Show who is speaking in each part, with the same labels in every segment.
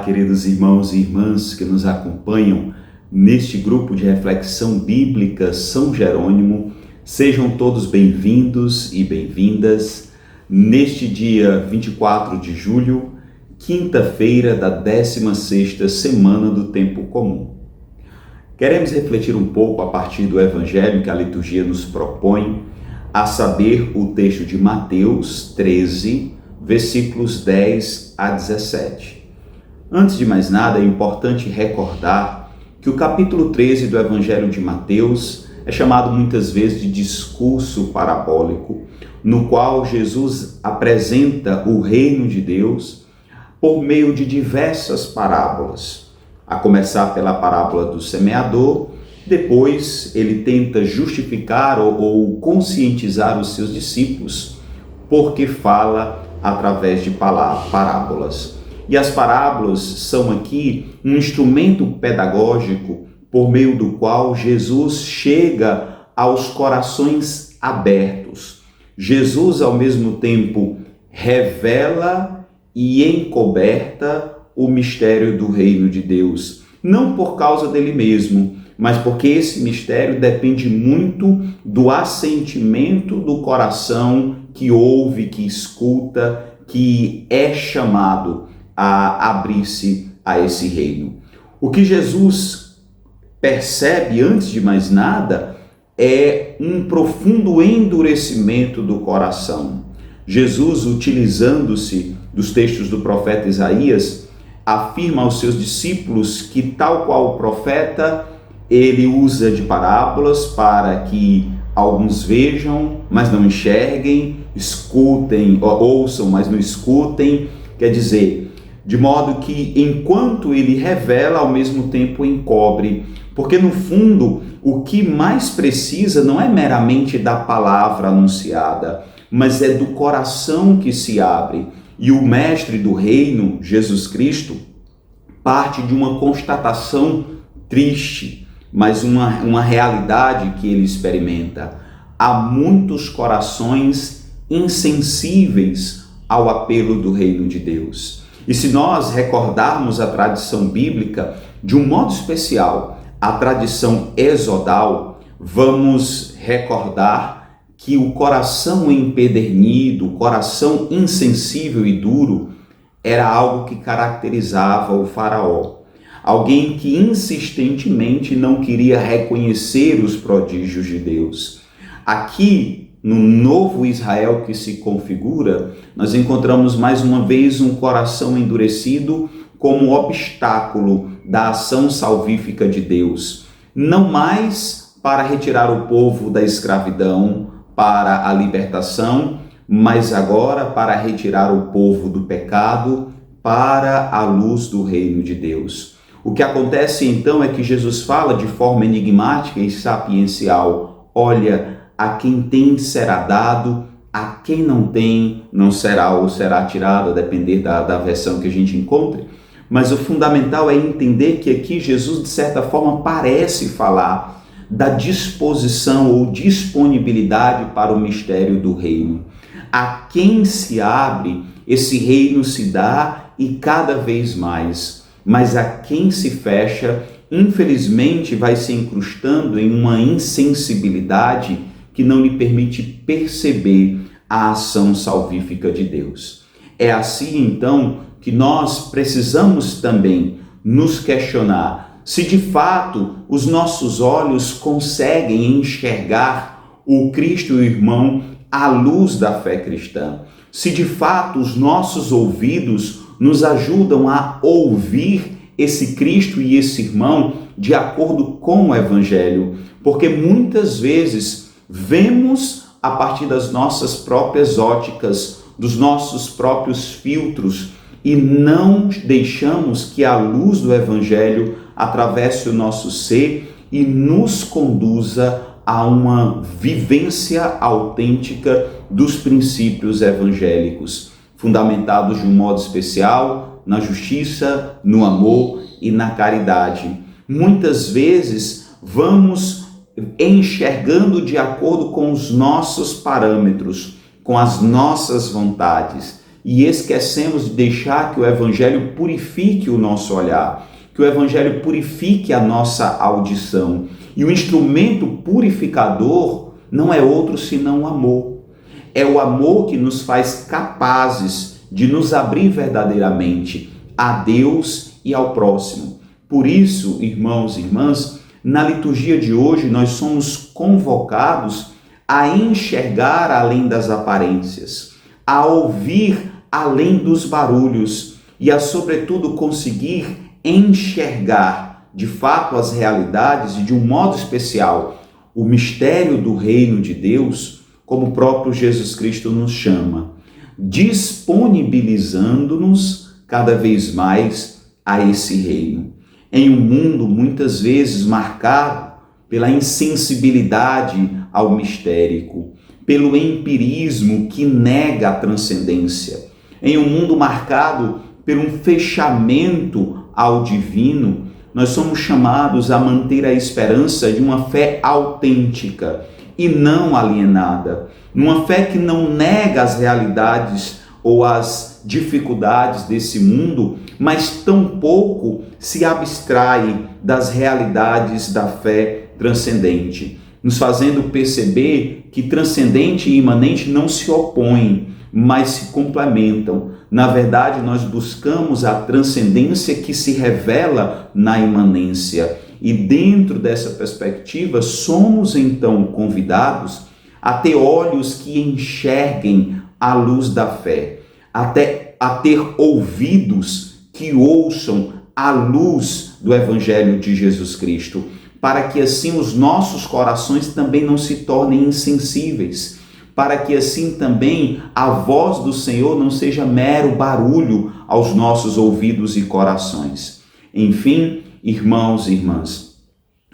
Speaker 1: queridos irmãos e irmãs que nos acompanham neste grupo de reflexão bíblica São Jerônimo. Sejam todos bem-vindos e bem-vindas neste dia 24 de julho, quinta-feira da 16ª semana do Tempo Comum. Queremos refletir um pouco a partir do Evangelho que a liturgia nos propõe, a saber, o texto de Mateus 13, versículos 10 a 17. Antes de mais nada, é importante recordar que o capítulo 13 do Evangelho de Mateus é chamado muitas vezes de discurso parabólico, no qual Jesus apresenta o reino de Deus por meio de diversas parábolas, a começar pela parábola do semeador. Depois ele tenta justificar ou conscientizar os seus discípulos, porque fala através de parábolas. E as parábolas são aqui um instrumento pedagógico por meio do qual Jesus chega aos corações abertos. Jesus, ao mesmo tempo, revela e encoberta o mistério do reino de Deus, não por causa dele mesmo, mas porque esse mistério depende muito do assentimento do coração que ouve, que escuta, que é chamado a abrir-se a esse reino. O que Jesus percebe, antes de mais nada, é um profundo endurecimento do coração. Jesus, utilizando-se dos textos do profeta Isaías, afirma aos seus discípulos que, tal qual o profeta, ele usa de parábolas para que alguns vejam, mas não enxerguem, escutem, ouçam, mas não escutem. Quer dizer, de modo que enquanto ele revela, ao mesmo tempo encobre. Porque no fundo, o que mais precisa não é meramente da palavra anunciada, mas é do coração que se abre. E o mestre do reino, Jesus Cristo, parte de uma constatação triste, mas uma realidade que ele experimenta. Há muitos corações insensíveis ao apelo do reino de Deus. E se nós recordarmos a tradição bíblica, de um modo especial, a tradição exodal, vamos recordar que o coração empedernido, o coração insensível e duro, era algo que caracterizava o faraó. Alguém que insistentemente não queria reconhecer os prodígios de Deus. Aqui, no novo Israel que se configura, nós encontramos mais uma vez um coração endurecido como obstáculo da ação salvífica de Deus. Não mais para retirar o povo da escravidão para a libertação, mas agora para retirar o povo do pecado para a luz do reino de Deus. O que acontece então é que Jesus fala de forma enigmática e sapiencial: olha, a quem tem será dado, a quem não tem não será ou será tirado, a depender da versão que a gente encontre. Mas o fundamental é entender que aqui Jesus, de certa forma, parece falar da disposição ou disponibilidade para o mistério do reino. A quem se abre, esse reino se dá e cada vez mais. Mas a quem se fecha, infelizmente, vai se incrustando em uma insensibilidade que não lhe permite perceber a ação salvífica de Deus. É assim, então, que nós precisamos também nos questionar se de fato os nossos olhos conseguem enxergar o Cristo e o irmão à luz da fé cristã. Se de fato os nossos ouvidos nos ajudam a ouvir esse Cristo e esse irmão de acordo com o Evangelho, porque muitas vezes vemos a partir das nossas próprias óticas, dos nossos próprios filtros, e não deixamos que a luz do Evangelho atravesse o nosso ser e nos conduza a uma vivência autêntica dos princípios evangélicos, fundamentados de um modo especial na justiça, no amor e na caridade. Muitas vezes vamos enxergando de acordo com os nossos parâmetros, com as nossas vontades, e esquecemos de deixar que o Evangelho purifique o nosso olhar, que o Evangelho purifique a nossa audição. E o instrumento purificador não é outro senão o amor. É o amor que nos faz capazes de nos abrir verdadeiramente a Deus e ao próximo. Por isso, irmãos e irmãs, na liturgia de hoje nós somos convocados a enxergar além das aparências, a ouvir além dos barulhos e a, sobretudo, conseguir enxergar de fato as realidades e, de um modo especial, o mistério do reino de Deus, como o próprio Jesus Cristo nos chama, disponibilizando-nos cada vez mais a esse reino. Em um mundo muitas vezes marcado pela insensibilidade ao mistérico, pelo empirismo que nega a transcendência, em um mundo marcado por um fechamento ao divino, nós somos chamados a manter a esperança de uma fé autêntica e não alienada, numa fé que não nega as realidades ou as dificuldades desse mundo, mas tampouco se abstrai das realidades da fé transcendente, nos fazendo perceber que transcendente e imanente não se opõem, mas se complementam. Na verdade, nós buscamos a transcendência que se revela na imanência. E dentro dessa perspectiva, somos então convidados a ter olhos que enxerguem a luz da fé, até a ter ouvidos que ouçam a luz do Evangelho de Jesus Cristo, para que assim os nossos corações também não se tornem insensíveis, para que assim também a voz do Senhor não seja mero barulho aos nossos ouvidos e corações. Enfim, irmãos e irmãs,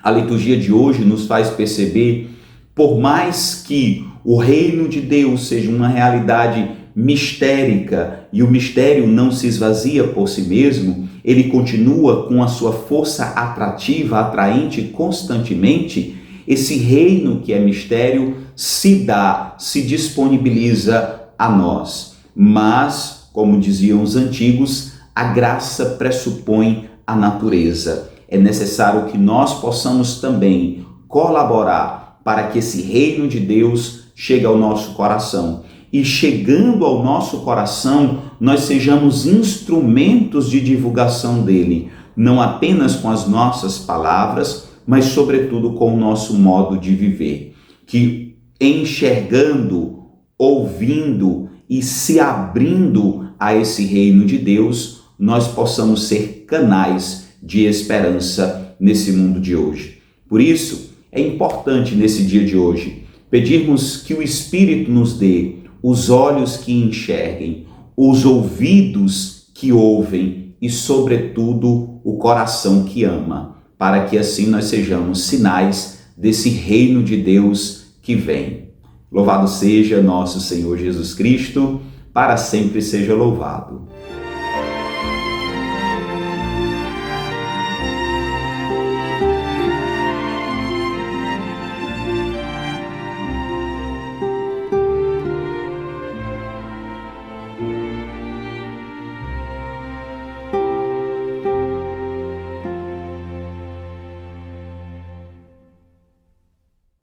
Speaker 1: a liturgia de hoje nos faz perceber, por mais que o reino de Deus seja uma realidade mistérica e o mistério não se esvazia por si mesmo, ele continua com a sua força atrativa, atraente constantemente. Esse reino que é mistério se dá, se disponibiliza a nós. Mas, como diziam os antigos, a graça pressupõe a natureza. É necessário que nós possamos também colaborar para que esse reino de Deus chegue ao nosso coração. E chegando ao nosso coração, nós sejamos instrumentos de divulgação dele, não apenas com as nossas palavras, mas sobretudo com o nosso modo de viver. Que enxergando, ouvindo e se abrindo a esse reino de Deus, nós possamos ser canais de esperança nesse mundo de hoje. Por isso, é importante nesse dia de hoje pedirmos que o Espírito nos dê os olhos que enxerguem, os ouvidos que ouvem e, sobretudo, o coração que ama, para que assim nós sejamos sinais desse reino de Deus que vem. Louvado seja nosso Senhor Jesus Cristo, para sempre seja louvado.